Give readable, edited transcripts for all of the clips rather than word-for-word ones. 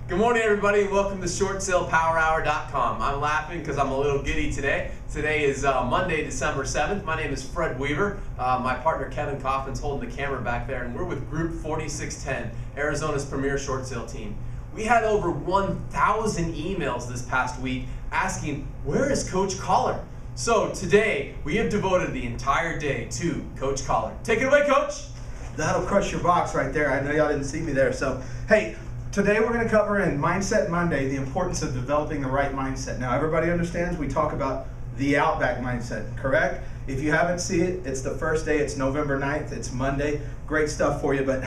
Good morning, everybody, and welcome to ShortSalePowerHour.com. I'm laughing because I'm a little giddy today. Today is Monday, December 7th. My name is Fred Weaver. My partner Kevin Kauffman's holding the camera back there, and we're with Group 4610, Arizona's premier short sale team. We had over 1,000 emails this past week asking, where is Coach Collar? So today, we have devoted the entire day to Coach Collar. Take it away, Coach. That'll crush your box right there. I know y'all didn't see me there. So, hey, today we're going to cover in Mindset Monday the importance of developing the right mindset. Now, everybody understands we talk about the Outback mindset, correct? If you haven't seen it, it's the first day. It's November 9th. It's Monday. Great stuff for you. But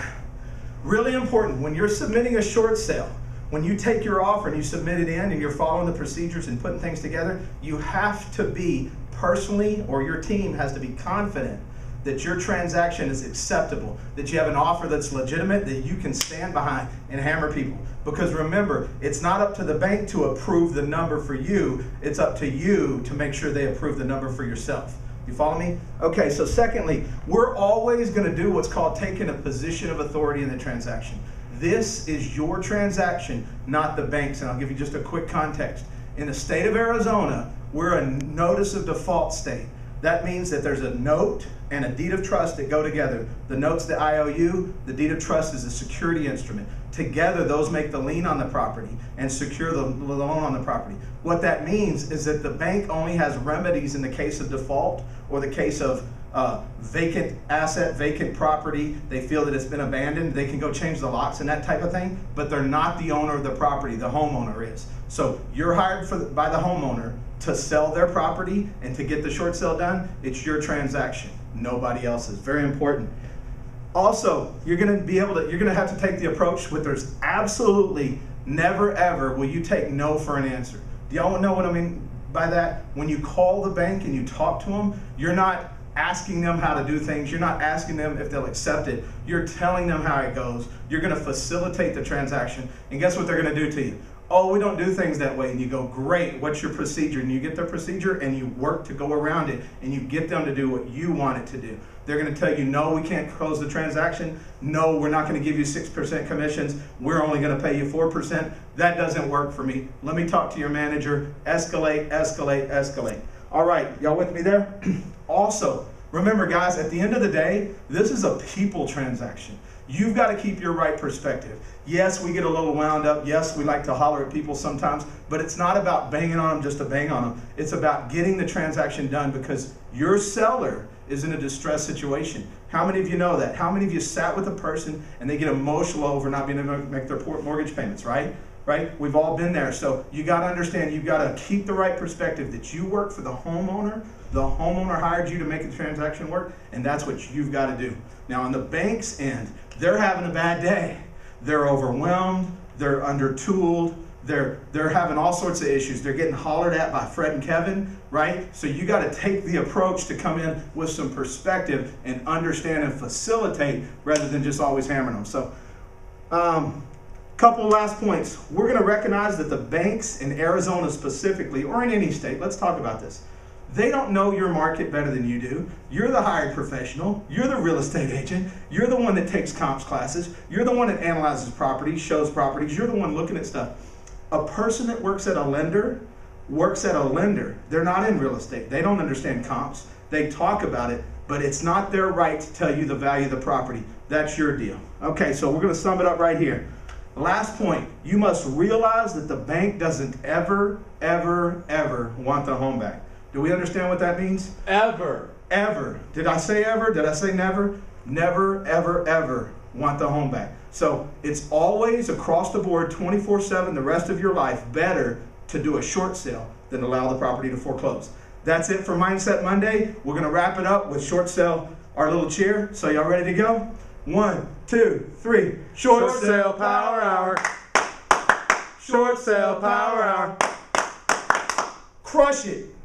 really important, when you're submitting a short sale, when you take your offer and you submit it in and you're following the procedures and putting things together, you have to be personally, or your team has to be confident that your transaction is acceptable, that you have an offer that's legitimate, that you can stand behind and hammer people. Because remember, it's not up to the bank to approve the number for you, it's up to you to make sure they approve the number for yourself. You follow me? Okay, so secondly, we're always gonna do what's called taking a position of authority in the transaction. This is your transaction, not the bank's, and I'll give you just a quick context. In the state of Arizona, we're a notice of default state. That means that there's a note and a deed of trust that go together. The note's the IOU, the deed of trust is a security instrument. Together, those make the lien on the property and secure the loan on the property. What that means is that the bank only has remedies in the case of default or the case of vacant asset, vacant property. They feel that it's been abandoned. They can go change the locks and that type of thing, but they're not the owner of the property. The homeowner is. So you're hired by the homeowner to sell their property and to get the short sale done. It's your transaction, nobody else's. Very important. Also, you're going to have to take the approach with there's absolutely never ever will you take no for an answer. Do y'all know what I mean by that? When you call the bank and you talk to them, you're not asking them how to do things. You're not asking them if they'll accept it. You're telling them how it goes. You're going to facilitate the transaction. And guess what they're going to do to you? Oh, we don't do things that way. And you go, great, what's your procedure? And you get their procedure and you work to go around it and you get them to do what you want it to do. They're going to tell you, no, we can't close the transaction. No, we're not going to give you 6% commissions. We're only going to pay you 4%. That doesn't work for me. Let me talk to your manager. Escalate, escalate, escalate. All right, y'all with me there? Also, remember guys, at the end of the day, this is a people transaction. You've got to keep your right perspective. Yes, we get a little wound up. Yes, we like to holler at people sometimes, but it's not about banging on them just to bang on them. It's about getting the transaction done because your seller is in a distressed situation. How many of you know that? How many of you sat with a person and they get emotional over not being able to make their mortgage payments, right? Right? We've all been there. So you got to understand, you've got to keep the right perspective that you work for the homeowner. The homeowner hired you to make the transaction work, and that's what you've got to do. Now, on the bank's end, they're having a bad day. They're overwhelmed. They're undertooled. They're having all sorts of issues. They're getting hollered at by Fred and Kevin, right? So you got to take the approach to come in with some perspective and understand and facilitate rather than just always hammering them. So, couple last points. We're going to recognize that the banks in Arizona specifically, or in any state, let's talk about this. They don't know your market better than you do. You're the hired professional. You're the real estate agent. You're the one that takes comps classes. You're the one that analyzes properties, shows properties. You're the one looking at stuff. A person that works at a lender works at a lender. They're not in real estate. They don't understand comps. They talk about it, but it's not their right to tell you the value of the property. That's your deal. Okay, so we're going to sum it up right here. Last point, you must realize that the bank doesn't ever, ever, ever want the home back. Do we understand what that means? Ever. Ever. Did I say ever? Did I say never? Never, ever, ever want the home back. So it's always across the board, 24/7, the rest of your life, better to do a short sale than allow the property to foreclose. That's it for Mindset Monday. We're going to wrap it up with short sale, our little cheer. So y'all ready to go? 1, 2, 3. Short Sale Power Hour. Short Sale Power Hour. Crush it.